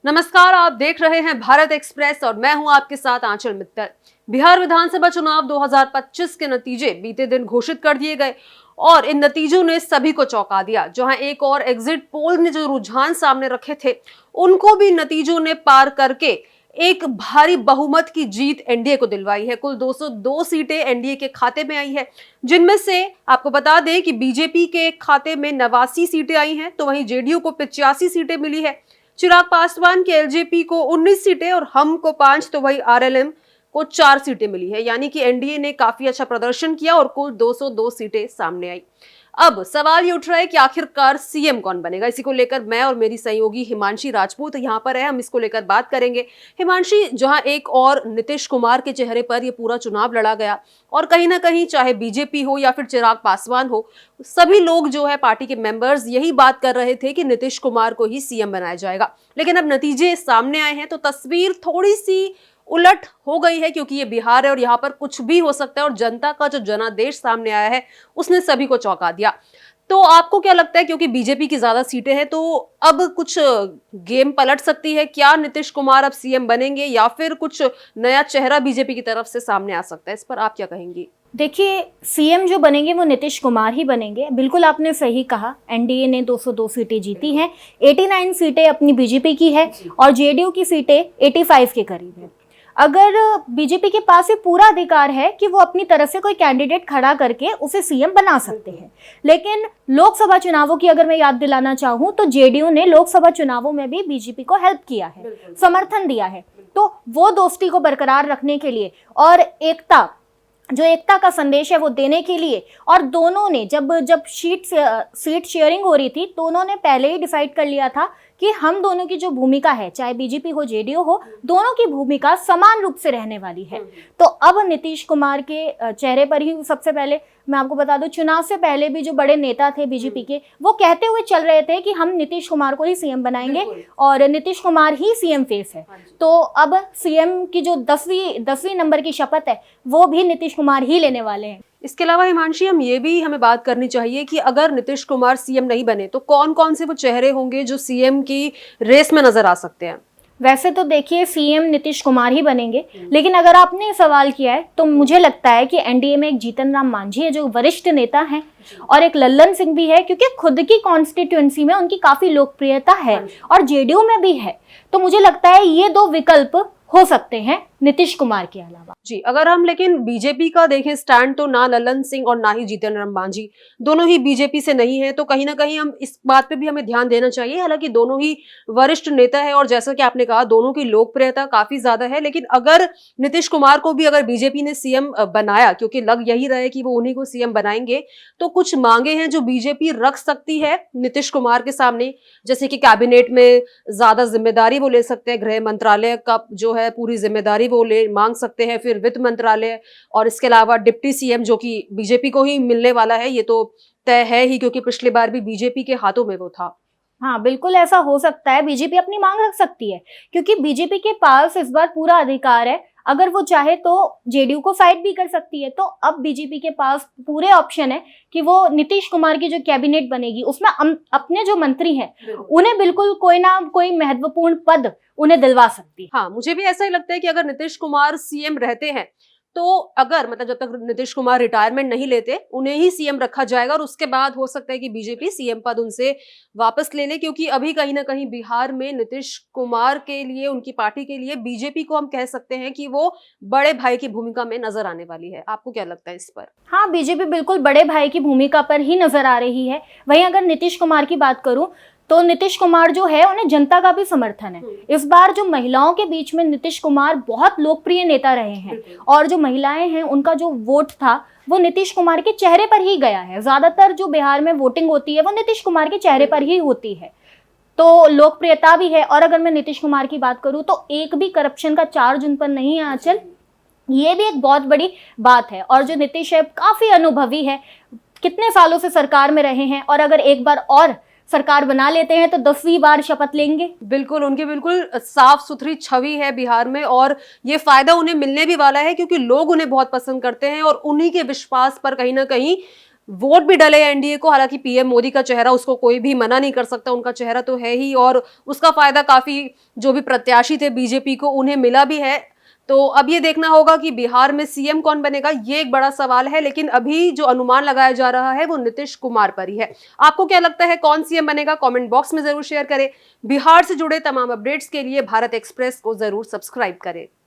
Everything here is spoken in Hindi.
नमस्कार, आप देख रहे हैं भारत एक्सप्रेस और मैं हूं आपके साथ आंचल मित्तल। बिहार विधानसभा चुनाव 2025 के नतीजे बीते दिन घोषित कर दिए गए और इन नतीजों ने सभी को चौंका दिया। जहां एक और एग्जिट पोल ने जो रुझान सामने रखे थे, उनको भी नतीजों ने पार करके एक भारी बहुमत की जीत एनडीए को दिलवाई है। कुल 202 सीटें एनडीए के खाते में आई है, जिनमें से आपको बता दें कि बीजेपी के खाते में 89 सीटें आई हैं, तो वहीं जेडीयू को 85 सीटें मिली है। चिराग पासवान के एलजेपी को 19 सीटें और हम को 5, तो वही आरएलएम को 4 सीटें मिली है। यानी कि एनडीए ने काफी अच्छा प्रदर्शन किया और कुल 202 सीटें सामने आई। अब सवाल ये उठ रहा है कि आखिरकार सीएम कौन बनेगा। इसी को लेकर मैं और मेरी सहयोगी हिमांशी राजपूत यहाँ पर है, हम इसको लेकर बात करेंगे। हिमांशी, जहां एक और नीतीश कुमार के चेहरे पर ये पूरा चुनाव लड़ा गया और कहीं ना कहीं चाहे बीजेपी हो या फिर चिराग पासवान हो, सभी लोग जो है पार्टी के मेंबर्स यही बात कर रहे थे कि नीतीश कुमार को ही सीएम बनाया जाएगा। लेकिन अब नतीजे सामने आए हैं तो तस्वीर थोड़ी सी उलट हो गई है, क्योंकि ये बिहार है और यहाँ पर कुछ भी हो सकता है और जनता का जो जनादेश सामने आया है उसने सभी को चौंका दिया। तो आपको क्या लगता है, क्योंकि बीजेपी की ज्यादा सीटें हैं, तो अब कुछ गेम पलट सकती है क्या? नीतीश कुमार अब सीएम बनेंगे या फिर कुछ नया चेहरा बीजेपी की तरफ से सामने आ सकता है? इस पर आप क्या कहेंगी? देखिए, सीएम जो बनेंगे वो नीतीश कुमार ही बनेंगे। बिल्कुल आपने सही कहा, एनडीए ने 202 सीटें जीती हैं, 89 सीटें अपनी बीजेपी की है और जेडीयू की सीटें 85 के करीब है। अगर बीजेपी के पास ये पूरा अधिकार है कि वो अपनी तरफ से कोई कैंडिडेट खड़ा करके उसे सीएम बना सकते हैं, लेकिन लोकसभा चुनावों की अगर मैं याद दिलाना चाहूँ तो जेडीयू ने लोकसभा चुनावों में भी बीजेपी को हेल्प किया है, समर्थन दिया है। तो वो दोस्ती को बरकरार रखने के लिए और एकता का संदेश है वो देने के लिए, और दोनों ने जब सीट शेयरिंग हो रही थी, दोनों ने पहले ही डिसाइड कर लिया था कि हम दोनों की जो भूमिका है, चाहे बीजेपी हो जेडीयू हो, दोनों की भूमिका समान रूप से रहने वाली है। तो अब नीतीश कुमार के चेहरे पर ही सबसे पहले मैं आपको बता दूं, चुनाव से पहले भी जो बड़े नेता थे बीजेपी के, वो कहते हुए चल रहे थे कि हम नीतीश कुमार को ही सीएम बनाएंगे और नीतीश कुमार ही सीएम फेस है। तो अब सीएम की जो 10वीं नंबर की शपथ है वो भी नीतीश कुमार ही लेने वाले हैं। इसके अलावा हिमांशी, हमें बात करनी चाहिए कि अगर नीतीश कुमार सीएम नहीं बने तो कौन कौन से वो चेहरे होंगे जो सीएम की रेस में नजर आ सकते हैं? वैसे तो देखिए, सीएम नीतीश कुमार ही बनेंगे, लेकिन अगर आपने सवाल किया है तो मुझे लगता है कि एनडीए में एक जीतन राम मांझी है जो वरिष्ठ नेता हैं, और एक लल्लन सिंह भी है क्योंकि खुद की कॉन्स्टिट्यूएंसी में उनकी काफी लोकप्रियता है और जेडीयू में भी है। तो मुझे लगता है ये दो विकल्प हो सकते हैं नीतीश कुमार के अलावा। जी, अगर हम लेकिन बीजेपी का देखें स्टैंड, तो ना लल्लन सिंह और ना ही जीतन राम मांझी, दोनों ही बीजेपी से नहीं है। तो कहीं ना कहीं हम इस बात पे भी हमें ध्यान देना चाहिए। हालांकि दोनों ही वरिष्ठ नेता है और जैसा कि आपने कहा, दोनों की लोकप्रियता काफी ज्यादा है। लेकिन अगर नीतीश कुमार को भी अगर बीजेपी ने सीएम बनाया, क्योंकि लग यही रहा है कि वो उन्हीं को सीएम बनाएंगे, तो कुछ मांगे हैं जो बीजेपी रख सकती है नीतीश कुमार के सामने, जैसे कि कैबिनेट में ज्यादा जिम्मेदारी वो ले सकते हैं, गृह मंत्रालय का जो है पूरी जिम्मेदारी वो मांग सकते हैं, फिर वित्त मंत्रालय, और इसके अलावा डिप्टी सीएम जो कि बीजेपी को ही मिलने वाला है, ये तो तय है ही क्योंकि पिछली बार भी बीजेपी के हाथों में वो था। हाँ, बिल्कुल ऐसा हो सकता है। बीजेपी अपनी मांग रख सकती है क्योंकि बीजेपी के पास इस बार पूरा अधिकार है। अगर वो चाहे तो जेडीयू को साइड भी कर सकती है। तो अब बीजेपी के पास पूरे ऑप्शन है कि वो नीतीश कुमार की जो कैबिनेट बनेगी उसमें अपने जो मंत्री हैं उन्हें बिल्कुल कोई ना कोई महत्वपूर्ण पद उन्हें दिलवा सकती है। हाँ, मुझे भी ऐसा ही लगता है कि अगर नीतीश कुमार सीएम रहते हैं तो अगर जब तक नीतीश कुमार रिटायरमेंट नहीं लेते, उन्हें ही सीएम रखा जाएगा और उसके बाद हो सकता है कि बीजेपी सीएम पद उनसे वापस ले ले, क्योंकि अभी कहीं ना कहीं बिहार में नीतीश कुमार के लिए, उनकी पार्टी के लिए बीजेपी को हम कह सकते हैं कि वो बड़े भाई की भूमिका में नजर आने वाली है। आपको क्या लगता है इस पर? हाँ, बीजेपी बिल्कुल बड़े भाई की भूमिका पर ही नजर आ रही है। वहीं अगर नीतीश कुमार की बात करूं तो नीतीश कुमार जो है उन्हें जनता का भी समर्थन है। इस बार जो महिलाओं के बीच में नीतीश कुमार बहुत लोकप्रिय नेता रहे हैं और जो महिलाएं हैं उनका जो वोट था वो नीतीश कुमार के चेहरे पर ही गया है। ज्यादातर जो बिहार में वोटिंग होती है वो नीतीश कुमार के चेहरे पर ही होती है, तो लोकप्रियता भी है। और अगर मैं नीतीश कुमार की बात करूं तो एक भी करप्शन का चार्ज उन पर नहीं है आंचल, ये भी एक बहुत बड़ी बात है। और जो नीतीश है काफी अनुभवी है, कितने सालों से सरकार में रहे हैं, और अगर एक बार और सरकार बना लेते हैं तो 10वीं बार शपथ लेंगे। बिल्कुल, उनकी बिल्कुल साफ सुथरी छवि है बिहार में और ये फायदा उन्हें मिलने भी वाला है, क्योंकि लोग उन्हें बहुत पसंद करते हैं और उन्हीं के विश्वास पर कहीं ना कहीं वोट भी डले एनडीए को। हालांकि पीएम मोदी का चेहरा, उसको कोई भी मना नहीं कर सकता, उनका चेहरा तो है ही, और उसका फायदा काफी जो भी प्रत्याशी थे बीजेपी को उन्हें मिला भी है। तो अब ये देखना होगा कि बिहार में सीएम कौन बनेगा, ये एक बड़ा सवाल है। लेकिन अभी जो अनुमान लगाया जा रहा है वो नीतीश कुमार पर ही है। आपको क्या लगता है, कौन सीएम बनेगा? कमेंट बॉक्स में जरूर शेयर करें। बिहार से जुड़े तमाम अपडेट्स के लिए भारत एक्सप्रेस को जरूर सब्सक्राइब करें।